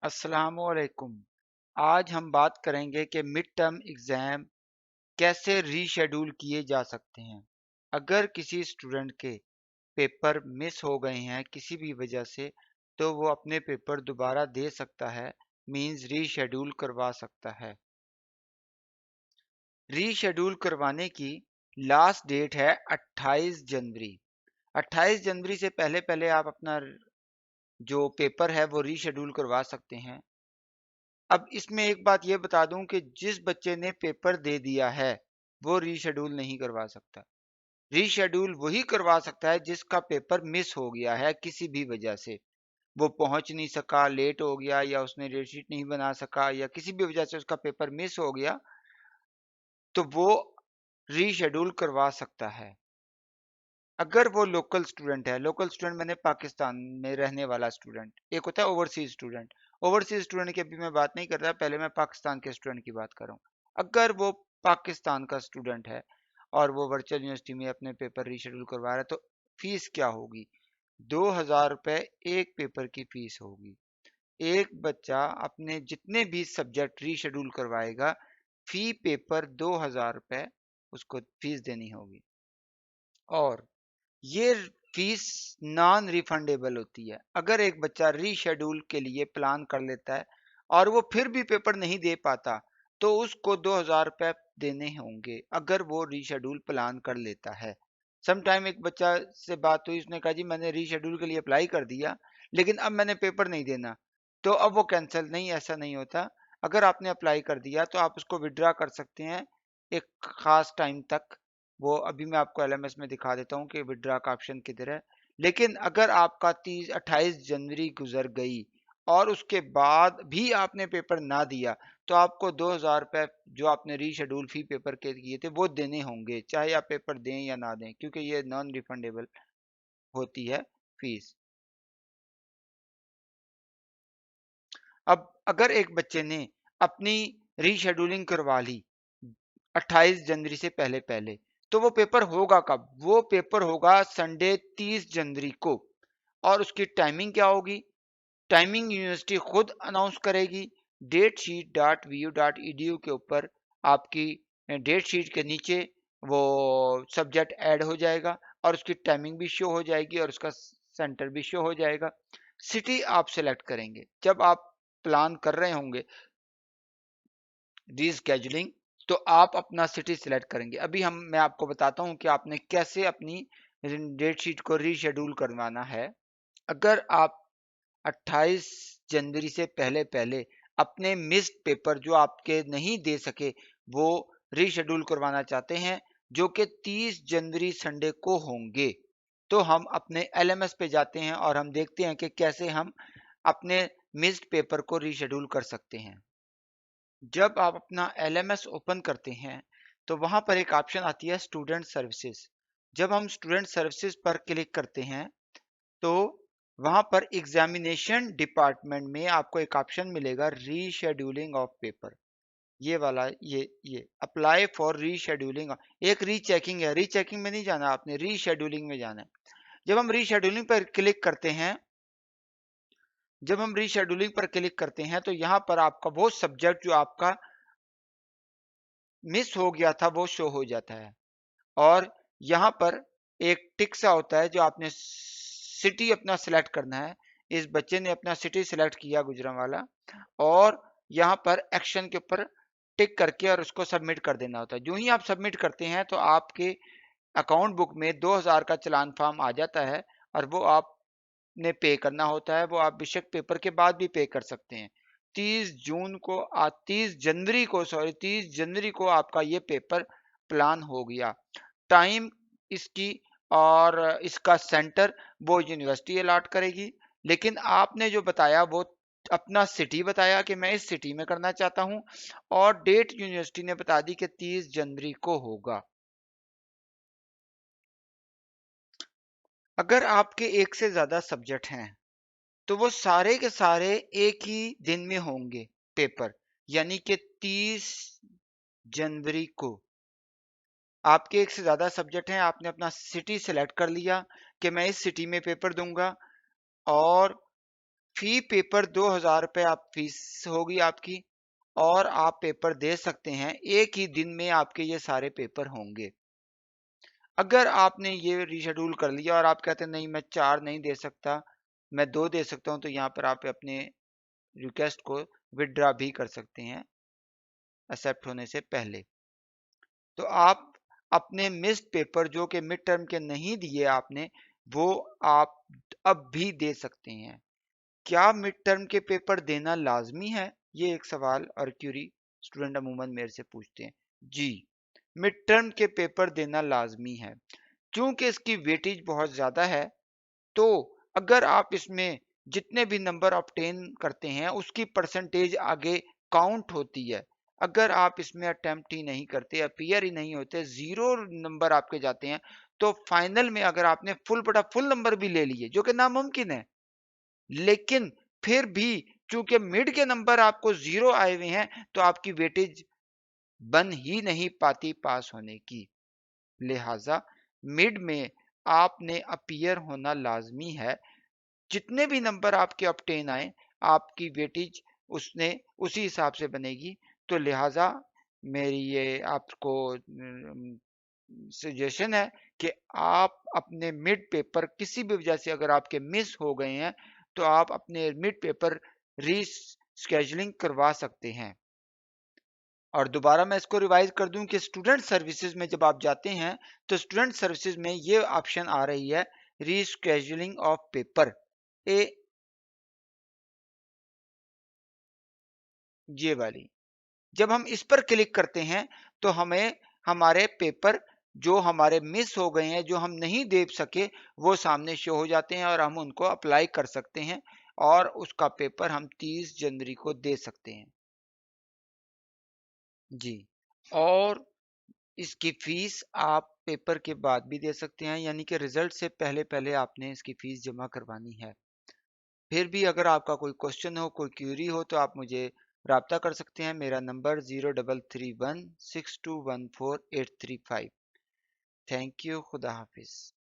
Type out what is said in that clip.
अस्सलामुअलैकुम। आज हम बात करेंगे कि मिड टर्म एग्ज़ाम कैसे रीशेड्यूल किए जा सकते हैं। अगर किसी स्टूडेंट के पेपर मिस हो गए हैं किसी भी वजह से, तो वो अपने पेपर दोबारा दे सकता है, मींस रीशेड्यूल करवा सकता है। रीशेड्यूल करवाने की लास्ट डेट है 28 जनवरी। 28 जनवरी से पहले पहले आप अपना जो पेपर है वो रीशेड्यूल करवा सकते हैं। अब इसमें एक बात ये बता दूं कि जिस बच्चे ने पेपर दे दिया है वो रीशेड्यूल नहीं करवा सकता। रीशेड्यूल वही करवा सकता है जिसका पेपर मिस हो गया है किसी भी वजह से। वो पहुंच नहीं सका, लेट हो गया, या उसने डेट शीट नहीं बना सका, या किसी भी वजह से उसका पेपर मिस हो गया, तो वो रीशेड्यूल करवा सकता है। अगर वो लोकल स्टूडेंट है, लोकल स्टूडेंट मैंने पाकिस्तान में रहने वाला स्टूडेंट, एक होता है ओवरसीज स्टूडेंट। ओवरसीज स्टूडेंट की अभी मैं बात नहीं कर रहा, पहले मैं पाकिस्तान के स्टूडेंट की बात कर रहा हूँ। अगर वो पाकिस्तान का स्टूडेंट है और वो वर्चुअल यूनिवर्सिटी में अपने पेपर रीशेड्यूल करवा रहा है, तो फीस क्या होगी? 2000 रुपये एक पेपर की फीस होगी। एक बच्चा अपने जितने भी सब्जेक्ट रीशेड्यूल करवाएगा, फी पेपर 2000 रुपये उसको फीस देनी होगी। और ये फीस नॉन रिफंडेबल होती है। अगर एक बच्चा रीशेड्यूल के लिए प्लान कर लेता है और वो फिर भी पेपर नहीं दे पाता, तो उसको 2000 रुपये देने होंगे अगर वो रीशेड्यूल प्लान कर लेता है। समटाइम एक बच्चा से बात हुई, उसने कहा जी मैंने रीशेड्यूल के लिए अप्लाई कर दिया, लेकिन अब मैंने पेपर नहीं देना, तो अब वो कैंसिल नहीं, ऐसा नहीं होता। अगर आपने अप्लाई कर दिया तो आप उसको विड्रा कर सकते हैं एक खास टाइम तक। वो अभी मैं आपको एलएमएस में दिखा देता हूँ कि विड्रा का ऑप्शन किधर है। लेकिन अगर आपका 28 जनवरी गुजर गई और उसके बाद भी आपने पेपर ना दिया, तो आपको 2000 रुपये जो आपने रीशेड्यूल फी पेपर के किए थे वो देने होंगे, चाहे आप पेपर दें या ना दें, क्योंकि ये नॉन रिफंडेबल होती है फीस। अब अगर एक बच्चे ने अपनी रीशेड्यूलिंग करवा ली 28 जनवरी से पहले पहले, तो वो पेपर होगा कब? वो पेपर होगा संडे 30 जनवरी को। और उसकी टाइमिंग क्या होगी? टाइमिंग यूनिवर्सिटी खुद अनाउंस करेगी। datesheet.vu.edu के ऊपर आपकी डेट शीट के नीचे वो सब्जेक्ट ऐड हो जाएगा और उसकी टाइमिंग भी शो हो जाएगी और उसका सेंटर भी शो हो जाएगा। सिटी आप सेलेक्ट करेंगे जब आप प्लान कर रहे होंगे रीस्केजुलिंग, तो आप अपना सिटी सिलेक्ट करेंगे। अभी मैं आपको बताता हूँ कि आपने कैसे अपनी डेट शीट को रीशेड्यूल करवाना है। अगर आप 28 जनवरी से पहले पहले अपने मिस्ड पेपर जो आपके नहीं दे सके वो रीशेड्यूल करवाना चाहते हैं, जो कि 30 जनवरी संडे को होंगे, तो हम अपने एलएमएस पे जाते हैं और हम देखते हैं कि कैसे हम अपने मिस्ड पेपर को रीशेड्यूल कर सकते हैं। जब आप अपना एलएमएस ओपन करते हैं, तो वहां पर एक ऑप्शन आती है स्टूडेंट सर्विसेज। जब हम स्टूडेंट सर्विसेज पर क्लिक करते हैं, तो वहां पर एग्जामिनेशन डिपार्टमेंट में आपको एक ऑप्शन मिलेगा रीशेड्यूलिंग ऑफ पेपर। ये वाला, ये अप्लाई फॉर रीशेड्यूलिंग। एक रीचेकिंग है, रीचेकिंग में नहीं जाना आपने, रीशेड्यूलिंग में जाना है। जब हम रीशेड्यूलिंग पर क्लिक करते हैं, जब हम रीशेड्यूलिंग पर क्लिक करते हैं, तो यहाँ पर आपका वो सब्जेक्ट जो आपका मिस हो गया था वो शो हो जाता है। और यहाँ पर एक टिक सा होता है जो आपने सिटी अपना सिलेक्ट करना है। इस बच्चे ने अपना सिटी सिलेक्ट किया, गुजरांवाला, और यहाँ पर एक्शन के ऊपर टिक करके और उसको सबमिट कर देना होता है। जो ही आप सबमिट करते हैं तो आपके अकाउंट बुक में 2000 का चलान फॉर्म आ जाता है और वो आपने पे करना होता है। वो आप बेशक पेपर के बाद भी पे कर सकते हैं। 30 जनवरी को, सॉरी 30 जनवरी को आपका ये पेपर प्लान हो गया। टाइम इसकी और इसका सेंटर वो यूनिवर्सिटी अलॉट करेगी। लेकिन आपने जो बताया वो अपना सिटी बताया कि मैं इस सिटी में करना चाहता हूं, और डेट यूनिवर्सिटी ने बता दी कि 30 जनवरी को होगा। अगर आपके एक से ज्यादा सब्जेक्ट हैं, तो वो सारे के सारे एक ही दिन में होंगे पेपर, यानी कि 30 जनवरी को। आपके एक से ज्यादा सब्जेक्ट हैं, आपने अपना सिटी सेलेक्ट कर लिया कि मैं इस सिटी में पेपर दूंगा, और फी पेपर 2000 रुपये आप फीस होगी आपकी, और आप पेपर दे सकते हैं। एक ही दिन में आपके ये सारे पेपर होंगे। अगर आपने ये रीशेड्यूल कर लिया और आप कहते हैं नहीं मैं 4 नहीं दे सकता, मैं 2 दे सकता हूं, तो यहाँ पर आप अपने रिक्वेस्ट को विड्रॉ भी कर सकते हैं एक्सेप्ट होने से पहले। तो आप अपने मिस्ड पेपर जो कि मिड टर्म के नहीं दिए आपने, वो आप अब भी दे सकते हैं। क्या मिड टर्म के पेपर देना लाजमी है? ये एक सवाल और क्यूरी स्टूडेंट अमूमन मेरे से पूछते हैं। जी, मिड टर्म के पेपर देना लाजमी है। क्योंकि इसकी वेटेज बहुत ज्यादा है, तो अगर आप इसमें जितने भी नंबर ऑब्टेन करते हैं उसकी परसेंटेज आगे काउंट होती है। अगर आप इसमें अटेम्प्ट ही नहीं करते, अपीयर ही नहीं होते, 0 नंबर आपके जाते हैं, तो फाइनल में अगर आपने फुल बटा फुल नंबर भी ले लिए, जो कि नामुमकिन है, लेकिन फिर भी चूंकि मिड के नंबर आपको 0 आए हुए हैं, तो आपकी वेटेज बन ही नहीं पाती पास होने की। लिहाजा मिड में आपने अपीयर होना लाजमी है। जितने भी नंबर आपके ऑब्टेन आए, आपकी वेटेज उसने उसी हिसाब से बनेगी। तो लिहाजा मेरी ये आपको सजेशन है कि आप अपने मिड पेपर किसी भी वजह से अगर आपके मिस हो गए हैं, तो आप अपने मिड पेपर रीस्केजुलिंग करवा सकते हैं। और दोबारा मैं इसको रिवाइज कर दूं कि स्टूडेंट सर्विसेज में जब आप जाते हैं, तो स्टूडेंट सर्विसेज में ये ऑप्शन आ रही है, रीस्केजुलिंग ऑफ पेपर, ए ये वाली। जब हम इस पर क्लिक करते हैं, तो हमें हमारे पेपर जो हमारे मिस हो गए हैं, जो हम नहीं दे सके, वो सामने शो हो जाते हैं और हम उनको अप्लाई कर सकते हैं, और उसका पेपर हम 30 जनवरी को दे सकते हैं। जी, और इसकी फीस आप पेपर के बाद भी दे सकते हैं, यानी कि रिजल्ट से पहले पहले आपने इसकी फीस जमा करवानी है। फिर भी अगर आपका कोई क्वेश्चन हो, कोई क्यूरी हो, तो आप मुझे राब्ता कर सकते हैं। मेरा नंबर 03316214 835। Thank you. खुदा हाफिज।